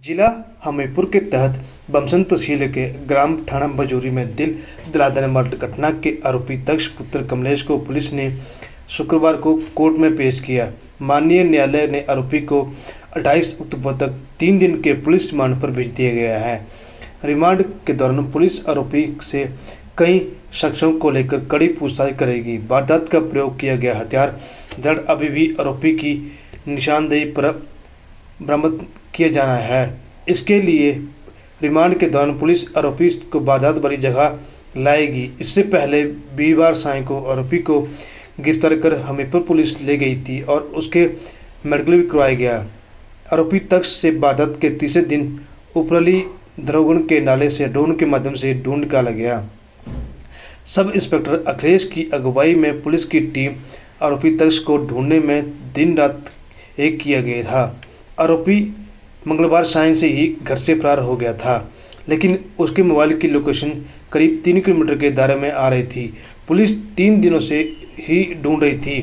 जिला हमीरपुर के तहत बमसन तहसील के ग्राम ठाणा बजूरी में दिल दिला देने वाली घटना के आरोपी दक्ष पुत्र कमलेश को पुलिस ने शुक्रवार को कोर्ट में पेश किया। माननीय न्यायालय ने आरोपी को 28 अक्टूबर तक 3 दिन के पुलिस रिमांड पर भेज दिया गया है। रिमांड के दौरान पुलिस आरोपी से कई शख्सों को लेकर कड़ी पूछताछ करेगी। वारदात का प्रयोग किया गया हथियार धड़ अभी भी आरोपी की निशानदेही पर बरामद किया जाना है। इसके लिए रिमांड के दौरान पुलिस आरोपी को वारदात वाली जगह लाएगी। इससे पहले वीरवार सायं को आरोपी को गिरफ्तार कर हमीरपुर पुलिस ले गई थी और उसके मेडिकल भी करवाया गया। आरोपी तक से वारदात के तीसरे दिन उपरली धरोगण के नाले से ड्रोन के माध्यम से ढूंढ निकाला गया। सब इंस्पेक्टर अखिलेश की अगुवाई में पुलिस की टीम आरोपी तक्ष को ढूंढने में दिन रात एक किया गया था। आरोपी मंगलवार सायं से ही घर से फरार हो गया था, लेकिन उसके मोबाइल की लोकेशन करीब 3 किलोमीटर के दायरे में आ रही थी। पुलिस 3 दिनों से ही ढूंढ रही थी,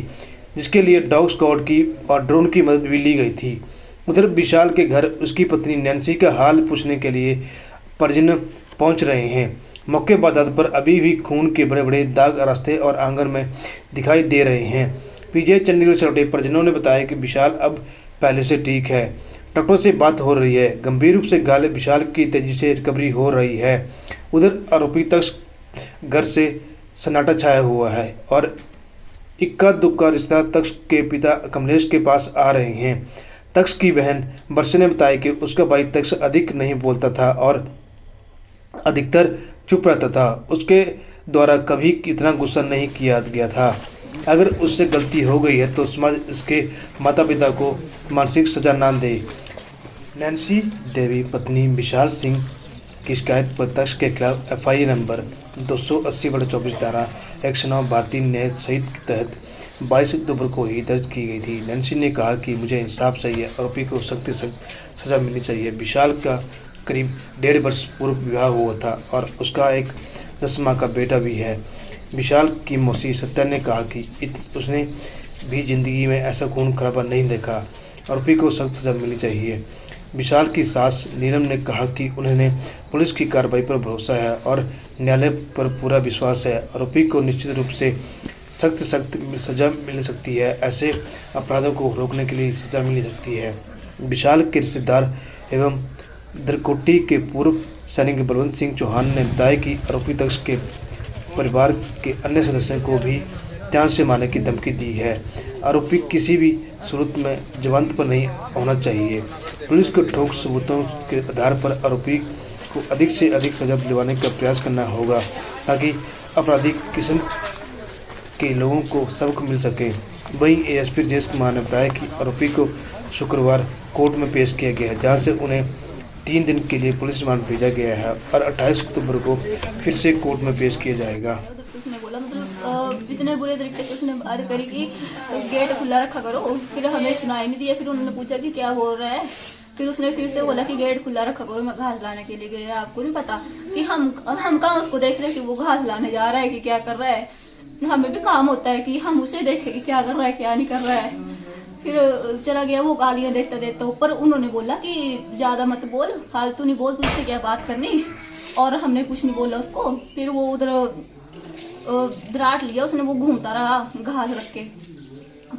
जिसके लिए डॉग स्क्वाड की और ड्रोन की मदद भी ली गई थी। उधर विशाल के घर उसकी पत्नी नैन्सी का हाल पूछने के लिए परिजन पहुंच रहे हैं। मौके वारदात पर अभी भी खून के बड़े बड़े दाग रास्ते और आंगन में दिखाई दे रहे हैं। पीजीआई चंडीगढ़ से लौटे परिजनों ने बताया कि विशाल अब पहले से ठीक है। डॉक्टरों से बात हो रही है। गंभीर रूप से घायल विशाल की तेजी से रिकवरी हो रही है। उधर आरोपी तक घर से सन्नाटा छाया हुआ है और इक्का दुक्का रिश्तेदार तक्ष के पिता कमलेश के पास आ रहे हैं। तक्ष की बहन वर्षा ने बताया कि उसका भाई तक्ष अधिक नहीं बोलता था और अधिकतर चुप रहता था। उसके द्वारा कभी इतना गुस्सा नहीं किया गया था। अगर उससे गलती हो गई है तो समाज इसके माता पिता को मानसिक सजा ना दे। नैन्सी देवी पत्नी विशाल सिंह की शिकायत पर तक्ष के खिलाफ एफआईआर नंबर 280/24 धारा 109 भारतीय न्याय संहिता के तहत 22 अक्टूबर को ही दर्ज की गई थी। नैन्सी ने कहा कि मुझे इंसाफ चाहिए, आरोपी को सख्त से सख्त सजा मिलनी चाहिए। विशाल का करीब 1.5 वर्ष पूर्व विवाह हुआ था और उसका एक 10 माह का बेटा भी है। विशाल की मौसी सत्या ने कहा कि उसने भी जिंदगी में ऐसा खून खराबा नहीं देखा, आरोपी को सख्त सजा मिलनी चाहिए। विशाल की सास नीलम ने कहा कि उन्हें पुलिस की कार्रवाई पर भरोसा है और न्यायालय पर पूरा विश्वास है। आरोपी को निश्चित रूप से सख्त सजा मिल सकती है। ऐसे अपराधों को रोकने के लिए सजा मिल सकती है। विशाल के रिश्तेदार एवं दरकोटी के पूर्व सैनिक बलवंत सिंह चौहान ने बताया कि आरोपी तक्ष के परिवार के अन्य सदस्यों को भी जान से मारने की धमकी दी है। आरोपी किसी भी सूरत में जमानत पर नहीं होना चाहिए। पुलिस को ठोस सबूतों के आधार पर आरोपी को अधिक से अधिक सजा दिलवाने का प्रयास करना होगा ताकि आपराधिक किस्म के लोगों को सबक मिल सके। वहीं एएसपी जेस कुमार ने बताया कि आरोपी को शुक्रवार कोर्ट में पेश किया गया है, जहां से उन्हें 3 दिन के लिए पुलिस रिमांड भेजा गया है और 28 अक्टूबर को फिर से कोर्ट में पेश किया जाएगा। उसने बोला मतलब इतने बुरे तरीके से उसने बात करी कि गेट खुला रखा करो। फिर हमें सुनाई नहीं दिया। फिर उन्होंने पूछा कि क्या हो रहा है। फिर उसने फिर से बोला कि गेट खुला रखा करो, मैं घास लाने के लिए गया। आपको नहीं पता कि हम कहाँ उसको देख रहे कि वो घास लाने जा रहा है कि क्या कर रहा है। हमें भी काम होता है कि हम उसे देखें कि क्या कर रहा है क्या नहीं कर रहा है। फिर चला गया वो गालियां देता देता ऊपर। उन्होंने बोला कि ज्यादा मत बोल, फालतू नहीं बोल, तुझसे क्या बात करनी। और हमने कुछ नहीं बोला उसको। फिर वो उधर दराट लिया उसने, वो घूमता रहा घास रख के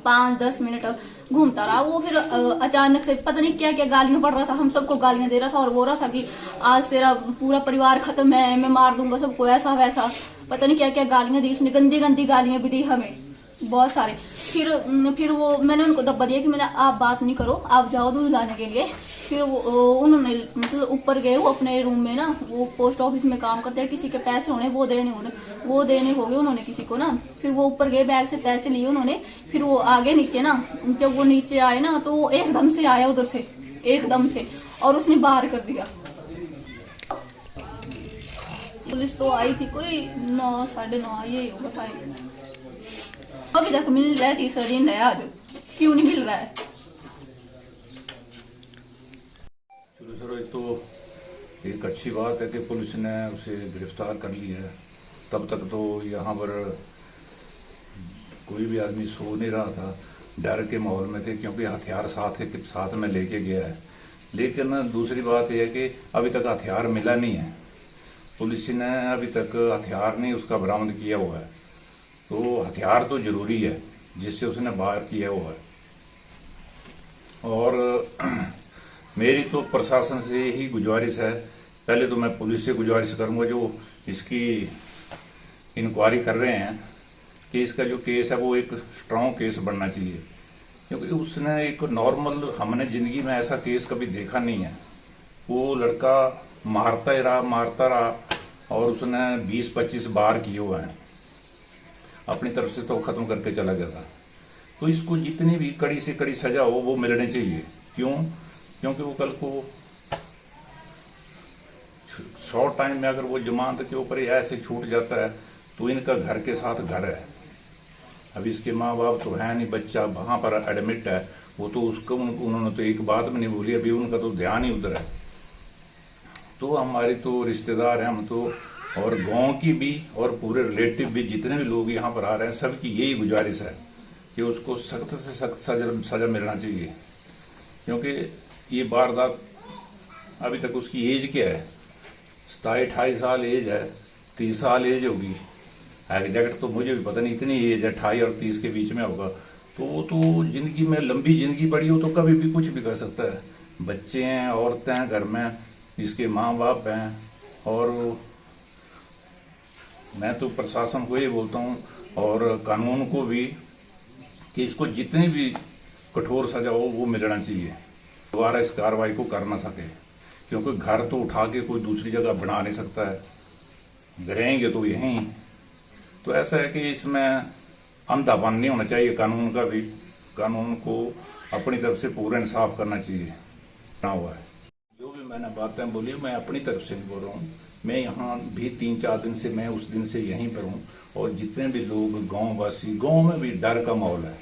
5-10 मिनट घूमता रहा वो। फिर अचानक से पता नहीं क्या क्या गालियां पड़ रहा था, हम सबको गालियां दे रहा था और बोल रहा था कि आज तेरा पूरा परिवार खत्म है, मैं मार दूंगा सबको, ऐसा वैसा पता नहीं क्या क्या गालियां दी उसने। गंदी गंदी गालियां भी दी हमें बहुत सारे। फिर वो मैंने उनको डब्बा दिया कि मैंने आप बात नहीं करो, आप जाओ दूध लाने के लिए। फिर वो उन्होंने मतलब ऊपर गए वो अपने रूम में ना, वो पोस्ट ऑफिस में काम करते हैं, किसी के पैसे होने वो देने हो गए उन्होंने किसी को ना। फिर वो ऊपर गए, बैग से पैसे लिए उन्होंने। फिर वो आगे नीचे ना, जब वो नीचे आए ना तो वो एकदम से आया उधर से एकदम से और उसने बाहर कर दिया। पुलिस तो आई थी कोई 9 साढ़े 9 यही होगा टाइम। अभी तक मिल रहा है, 3 दिन है आज, क्यों नहीं मिल रहा है। चलो सर, एक तो एक अच्छी बात है कि पुलिस ने उसे गिरफ्तार कर लिया है। तब तक तो यहाँ पर कोई भी आदमी सो नहीं रहा था, डर के माहौल में थे, क्योंकि हथियार साथ में लेके गया है। लेकिन दूसरी बात यह है कि अभी तक हथियार मिला नहीं है। पुलिस ने अभी तक हथियार नहीं उसका बरामद किया हुआ है। तो हथियार तो जरूरी है जिससे उसने बाहर किया हुआ है। और मेरी तो प्रशासन से ही गुजारिश है, पहले तो मैं पुलिस से गुजारिश करूंगा जो इसकी इंक्वायरी कर रहे हैं कि इसका जो केस है वो एक स्ट्रांग केस बनना चाहिए, क्योंकि उसने एक नॉर्मल, हमने जिंदगी में ऐसा केस कभी देखा नहीं है। वो लड़का मारता रहा और उसने 20-25 बार किए हुए हैं, अपनी तरफ से तो खत्म करके चला गया था। तो इसको जितनी भी कड़ी से कड़ी सजा हो वो मिलनी चाहिए। क्यों? क्योंकि वो कल को शॉर्ट टाइम में अगर वो जमानत के ऊपर ऐसे छूट जाता है तो इनका घर के साथ घर है। अब इसके माँ बाप तो है नहीं, बच्चा वहां पर एडमिट है, वो तो उसको उन्होंने तो एक बात भी नहीं बोली, अभी उनका तो ध्यान ही उधर है। तो हमारी तो रिश्तेदार हैं हम तो, और गांव की भी और पूरे रिलेटिव भी जितने भी लोग यहाँ पर आ रहे हैं सबकी यही गुजारिश है कि उसको सख्त से सख्त सजा मिलना चाहिए। क्योंकि ये वारदात, अभी तक उसकी एज क्या है, 27-28 साल एज है, 30 साल एज होगी एग्जैक्ट तो मुझे भी पता नहीं, इतनी एज है 28 और 30 के बीच में होगा। तो वो तो जिंदगी में लंबी जिंदगी पड़ी हो तो कभी भी कुछ भी कर सकता है। बच्चे हैं, औरतें हैं घर में, इसके माँ बाप हैं। और मैं तो प्रशासन को ये बोलता हूँ और कानून को भी कि इसको जितनी भी कठोर सजा हो वो मिलना चाहिए, दोबारा इस कार्रवाई को कर ना सके। क्योंकि घर तो उठा के कोई दूसरी जगह बना नहीं सकता है, गिरेंगे तो यहीं। तो ऐसा है कि इसमें अंधापन नहीं होना चाहिए कानून का भी, कानून को अपनी तरफ से पूरा इंसाफ करना चाहिए। हुआ है जो भी मैंने बातें बोली मैं अपनी तरफ से नहीं बोल रहा हूँ, मैं यहाँ भी 3-4 दिन से, मैं उस दिन से यहीं पर हूँ। और जितने भी लोग गांव वासी, गांव में भी डर का माहौल है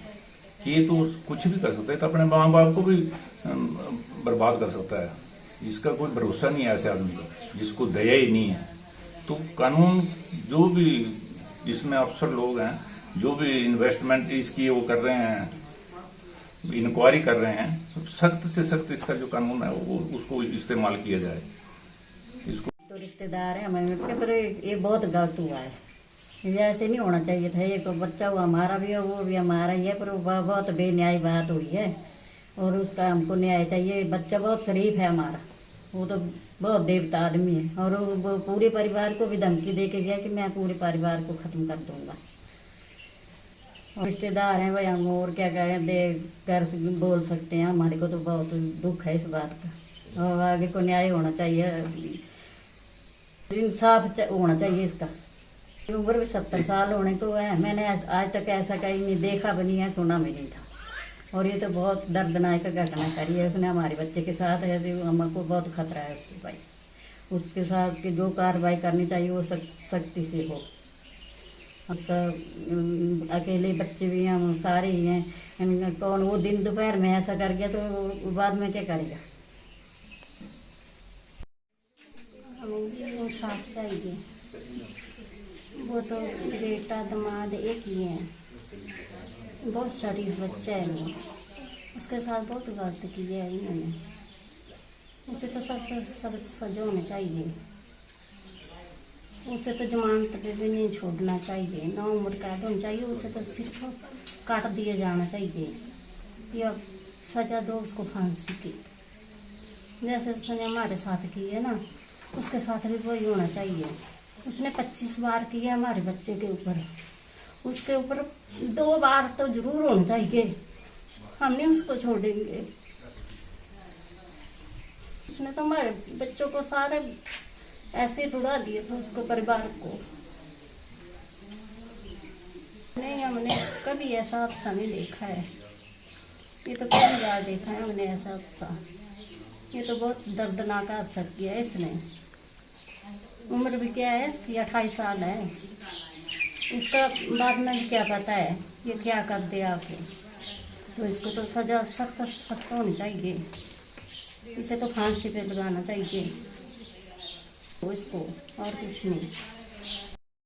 कि ये तो कुछ भी कर सकता है, तो अपने माँ बाप को भी बर्बाद कर सकता है। इसका कोई भरोसा नहीं है ऐसे आदमी का जिसको दया ही नहीं है। तो कानून जो भी इसमें अफसर लोग हैं, जो भी इन्वेस्टमेंट इसकी वो कर रहे हैं, इंक्वायरी कर रहे हैं, तो सख्त से सख्त इसका जो कानून है वो उसको इस्तेमाल किया जाए। इसको तो रिश्तेदार है हमें, पर ये बहुत गलत हुआ है, ये ऐसे नहीं होना चाहिए था। ये तो बच्चा हुआ हमारा भी है, वो भी हमारा ही है, पर वो बहुत बेन्यायी बात हुई है और उसका हमको न्याय चाहिए। बच्चा बहुत शरीफ है हमारा, वो तो बहुत देवता आदमी है, और वो पूरे परिवार को भी धमकी दे के गया कि मैं पूरे परिवार को खत्म कर दूंगा। और रिश्तेदार हैं भाई, हम और क्या कहें, दे कर बोल सकते हैं। हमारे को तो बहुत दुख है इस बात का, और आगे को न्याय होना चाहिए, इंसाफ होना चाहिए इसका। उम्र भी 70 साल होने को है, मैंने आज तक ऐसा कहीं नहीं देखा भी नहीं है, सुना भी नहीं था। और ये तो बहुत दर्दनाक घटना करी है उसने हमारे बच्चे के साथ है, तो हमको बहुत खतरा है उससे भाई। उसके साथ की जो कार्रवाई करनी चाहिए वो सख्ती से हो। उसका अकेले बच्चे भी हैं, हम सारे ही हैं, कौन वो दिन दोपहर में ऐसा कर गया तो वो बाद में क्या करेगा। हमें जी इंसाफ चाहिए। वो तो बेटा दामाद एक ही है, बहुत शरीफ बच्चा है वो, उसके साथ बहुत गलत किया है इन्होंने। उसे तो सब सजा होना चाहिए, उसे तो जमानत पे भी नहीं छोड़ना चाहिए, 9 उम्र कैद होनी चाहिए, उसे तो सिर्फ काट दिया जाना चाहिए या सजा दो उसको फांसी की। जैसे उसने हमारे साथ की है ना, उसके साथ भी वही होना चाहिए। उसने 25 बार किया हमारे बच्चे के ऊपर, उसके ऊपर 2 बार तो जरूर होना चाहिए, हम नहीं उसको छोड़ेंगे। उसने तो हमारे बच्चों को सारे ऐसे रुला दिए थे, उसको परिवार को। नहीं, हमने कभी ऐसा हादसा नहीं देखा है, ये तो पहली बार देखा है हमने ऐसा हादसा। ये तो बहुत दर्दनाक हादसा किया है इसने। उम्र भी क्या है इसकी, 28 साल है। इसका बाद में भी क्या पता है ये क्या कर दे आके। तो इसको तो सजा सख्त सख्त होनी चाहिए, इसे तो फांसी पे लगाना चाहिए इसको, और कुछ नहीं।